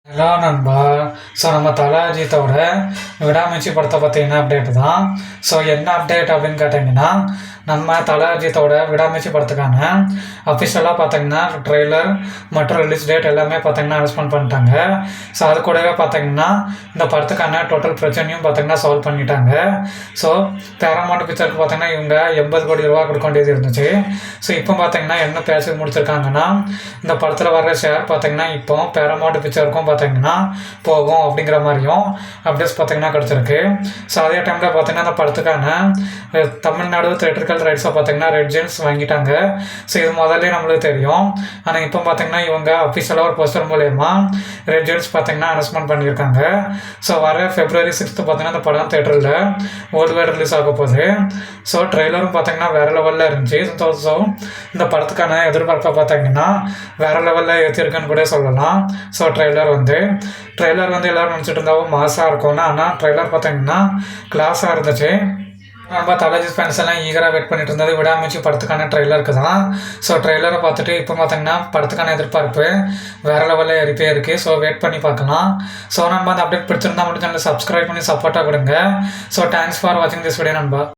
Hello நண்பா. So நம்ம தல அஜித்தோட விடாமுயற்சி படத்தை பற்றின அப்டேட் தான். ஸோ என்ன அப்டேட் அப்படின்னு கேட்டிங்கன்னா, நம்ம தல அஜித்தோட விடாமுயற்சி படத்துக்கான அஃபிஷியலாக பார்த்தீங்கன்னா ட்ரெய்லர் மற்றும் ரிலீஸ் டேட் எல்லாமே பார்த்தீங்கன்னா அனௌன்ஸ்மெண்ட் பண்ணிட்டாங்க. ஸோ அது கூடவே பார்த்தீங்கன்னா இந்த படத்துக்கான டோட்டல் பிரச்சனையும் பார்த்தீங்கன்னா சால்வ் பண்ணிட்டாங்க. ஸோ பேரமௌண்ட் பிக்சருக்கு பார்த்தீங்கன்னா இவங்க 80 கோடி ரூபா கொடுக்க வேண்டியது இருந்துச்சு. ஸோ இப்போ பார்த்தீங்கன்னா என்ன பேசி முடிச்சிருக்காங்கன்னா, இந்த படத்தில் வர்ற ஷேர் பார்த்தீங்கன்னா இப்போ பேரமௌண்ட் பிக்சருக்கும் பார்த்தீங்கன்னா போகும் அப்படிங்கிற மாதிரியும் அப்டேட்ஸ் பார்த்தீங்கன்னா கிடச்சிருக்கு. ஸோ அதே டைமில் பார்த்தீங்கன்னா அந்த படத்துக்கான தமிழ்நாடு தியேட்டர்கள் ரைட்ஸை பார்த்தீங்கன்னா ரெட் ஜெயின்ஸ் வாங்கிட்டாங்க. ஸோ இது முதல்ல நம்மளுக்கு தெரியும். ஆனால் இப்போ பார்த்தீங்கன்னா இவங்க அஃபிஷியலாக ஒரு போஸ்டர் மூலயமா ரெட் ஜெயின்ஸ் பார்த்தீங்கன்னா அனௌன்ஸ்மெண்ட் பண்ணியிருக்காங்க. ஸோ வர February 6 பார்த்தீங்கன்னா இந்த படம் தேட்டரில் வேர்ல்டு வைட் ரிலீஸ் ஆக போகுது. ஸோ ட்ரெய்லரும் பார்த்தீங்கன்னா வேறு லெவலில் இருந்துச்சு. ஸோ இந்த படத்துக்கான எதிர்பார்ப்பை பார்த்தீங்கன்னா வேறு லெவலில் ஏற்றிருக்குன்னு கூட சொல்லலாம். ஸோ ட்ரெய்லர் வந்து எல்லோரும் நினச்சிட்டு இருந்தாவும் மாசாக இருக்கும்னா, ஆனால் ட்ரெய்லர் பார்த்தீங்கன்னா கிளாஸாக இருந்துச்சு. நம்ம தலஜி ஃபேன்ஸ் எல்லாம் ஈகராக வெயிட் பண்ணிட்டு இருந்தது விடாமுயற்சி படத்துக்கான ட்ரெய்லருக்கு தான். ஸோ ட்ரெய்லரை பார்த்துட்டு இப்போ பார்த்தீங்கன்னா படத்துக்கான எதிர்பார்ப்பு வேறு லெவலில் ஏறிட்டே இருக்குது. ஸோ வெயிட் பண்ணி பார்க்கலாம். ஸோ நம்ம அந்த அப்டேட் பிடிச்சிருந்தா மட்டும் சேனலை சப்ஸ்கிரைப் பண்ணி சப்போர்ட்டாக கொடுங்க. ஸோ தேங்க்ஸ் ஃபார் வாட்சிங் திஸ் வீடியோ நண்பா.